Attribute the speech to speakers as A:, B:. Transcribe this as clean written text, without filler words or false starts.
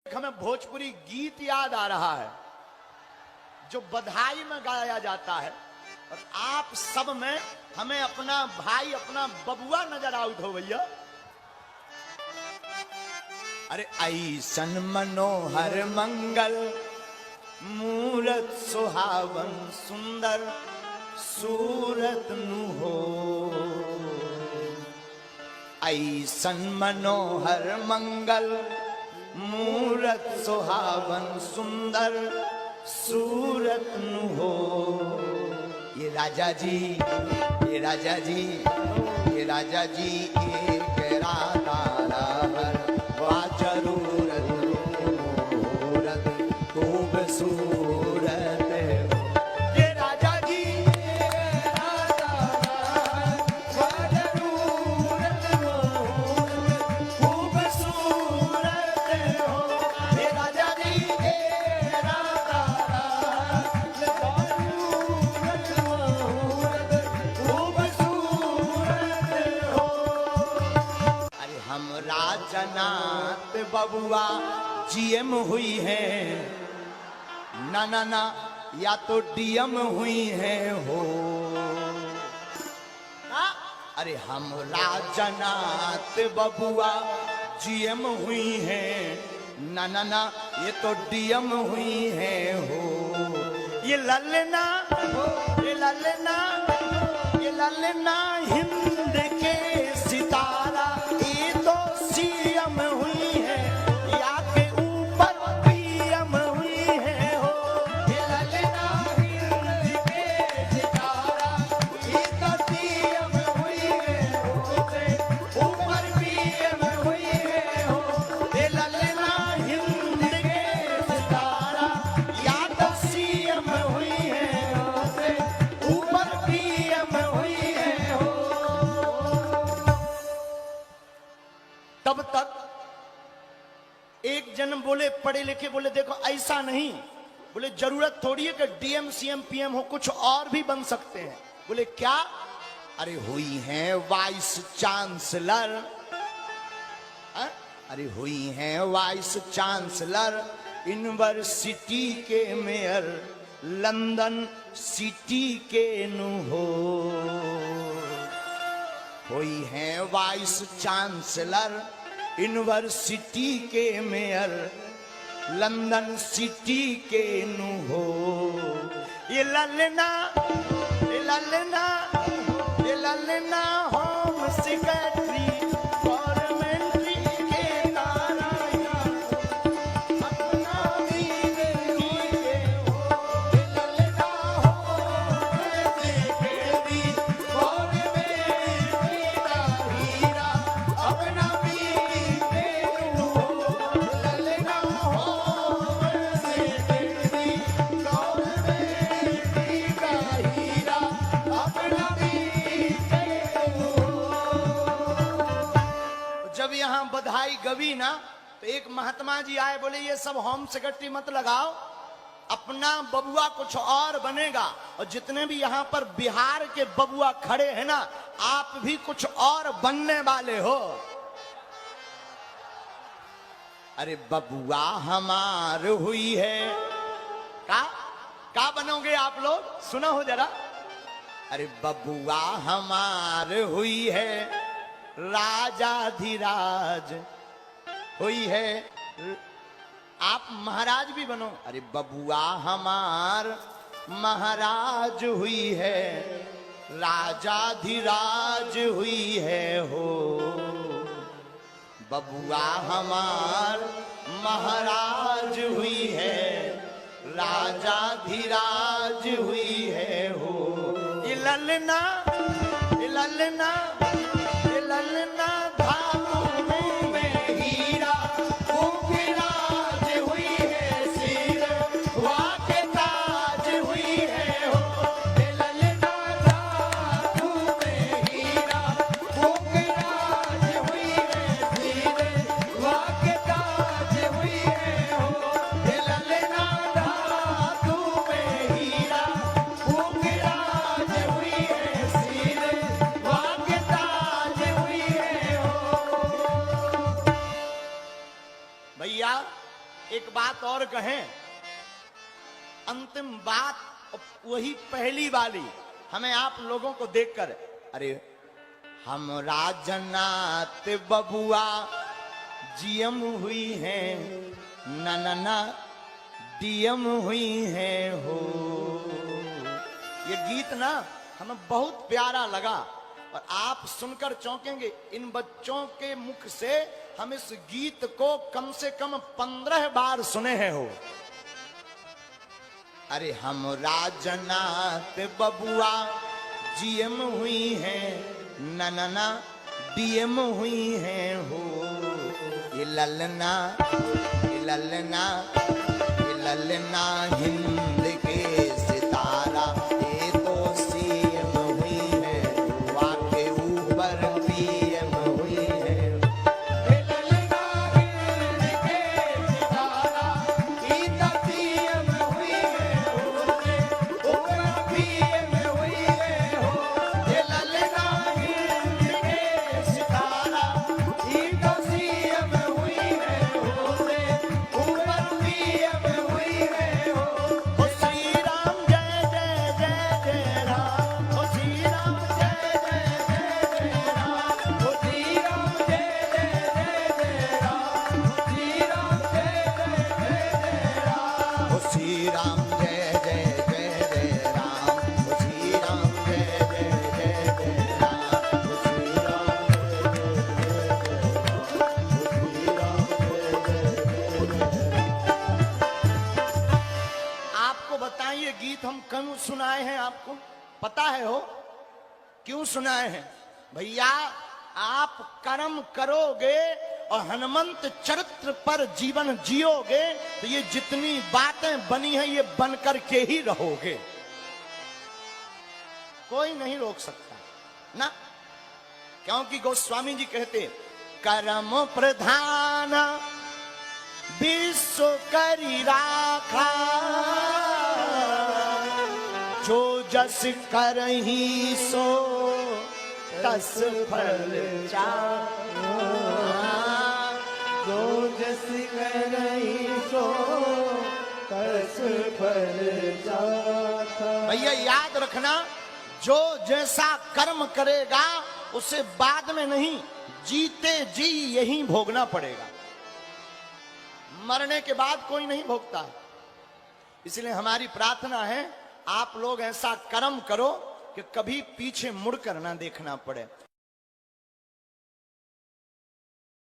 A: हमें भोजपुरी गीत याद आ रहा है जो बधाई में गाया जाता है, और आप सब में हमें अपना भाई, अपना बबुआ नजर आउट हो भैया। अरे ऐसन मनोहर मंगल मूरत सुहावन सुंदर सूरत नु हो। ऐसन मनोहर मंगल मूरत सुहावन सुंदर सूरत नु हो। ये राजा जी, ये राजा जी, ये राजा जी एक राता रहर वा जरूरत मूरत खूब सूरत हो। ये राजा जी राता रहर वा जरूरत खूब सूरत हो। ये राजा जी राता राजनाथ बबुआ जीएम हुई है, ना ना ना या तो डीएम हुई है हो। अरे हम राजनाथ बबुआ जीएम हुई है, ना ना ना ये तो डीएम हुई है हो। ये ललना, ये ललना, ये ललना हिंद के सितारा, ये तो सीएम हुई है या के ऊपर पीएम हुई है हो। ये ललना हिंद के सितारा, ये तो सीएम हुई है हो, ऊपर पीएम हुई है हो। ये ललना हिंद के सितारा या तो सीएम हुई है हो, ऊपर पीएम हुई है हो। तब तक एक जन बोले, पढ़े लिखे बोले देखो ऐसा नहीं, बोले जरूरत थोड़ी है कि डीएम सीएम पीएम हो, कुछ और भी बन सकते हैं। बोले क्या? अरे हुई हैं वाइस चांसलर, अरे हुई हैं वाइस चांसलर, यूनिवर्सिटी के मेयर, लंदन सिटी के नु हो। हुई हैं वाइस चांसलर, यूनिवर्सिटी के मेयर, लंदन सिटी के नु हो। ये ललना, ये ललना, ये ललना होम सेक्रेटरी गवर्नमेंट के तारा अपना भी कीजिए हो। ये ललना होम सेक्रेटरी गवर्नमेंट की तारीरा अपना भी कीजिए हो। ललना होम सेक्रेटरी गवर्नमेंट की तारीरा अपना भी कीजिए हो। जब यहाँ बधाई गवी ना, तो एक महात्मा जी आए, बोले ये सब होम सेक्रेटरी मत लगाओ, अपना बबुआ कुछ और बनेगा। और जितने भी यहाँ पर बिहार के बबुआ खड़े हैं ना, आप भी कुछ और बनने वाले हो। अरे बबुआ हमार हुई है, का बनोगे आप लोग? सुनो हो जरा। अरे बबुआ हमार हुई है, राजाधिराज हुई है, आप महाराज भी बनो। अरे बबुआ हमार महाराज हुई है, राजाधिराज हुई है हो। बबुआ हमार महाराज हुई है, राजाधिराज हुई है हो। ये ललना, ये ललना, ये ललना धामों में हीरा, वो विराज हुई है सिर, वाके ताज हुई है हो। ये ललना धामों में हीरा, वो विराज हुई है सिर, वाके ताज हुई है हो। ये ललना धामों में हीरा, वो विराज हुई है सिर, वाके ताज एक बात और कहें, अंतिम बात वही पहली वाली, हमें आप लोगों को देखकर, अरे हमरा जन्नत बबुआ जीएम हुई है, ना ना ना डीएम हुई है हो। ये गीत ना हमें बहुत प्यारा लगा और आप सुनकर चौंकेंगे। इन बच्चों के मुख से हम इस गीत को कम से कम 15 बार सुने हैं हो। अरे हमरा जन्नत बबुआ जीएम हुई है, ना ना ना डीएम हुई है हो। ये ललना हिंद के सितारा, ये तो सीएम हुई है, वाके ऊपर पीएम हुई है। ये ललना हिंद के सितारा, ये तो सीएम हुई है, ऊपर पीएम हुई है हो। ये ललना हिंद के सितारा, ये तो सीएम हुई है, ऊपर पीएम हुई है हो। ओ श्री राम जय जय जय जय राम, ओ श्री राम जय जय जय जय राम, ओ श्री राम जय जय जय जय राम, ओ श्री राम जय जय जय जय राम, ओ श्री राम जय जय जय जय राम, ओ श्री राम जय जय जय जय राम, ओ श्री राम आपको बताइए गीत हम क्यों सुनाए हैं, आपको पता है हो क्यों सुनाए हैं? भैया आप कर्म करोगे और हनुमंत चरित्र पर जीवन जियोगे तो ये जितनी बातें बनी हैं ये बन करके ही रहोगे, कोई नहीं रोक सकता ना। क्योंकि गोस्वामी जी कहते कर्म प्रधान विश्व करी राखा, जो जस करही सो तस फल चाहा, जो जस करही सो तस फल चाहा। भैया याद रखना, जो जैसा कर्म करेगा उसे बाद में नहीं, जीते जी यही भोगना पड़ेगा, मरने के बाद कोई नहीं भोगता है। इसलिए हमारी प्रार्थना है आप लोग ऐसा कर्म करो कि कभी पीछे मुड़कर ना देखना पड़े।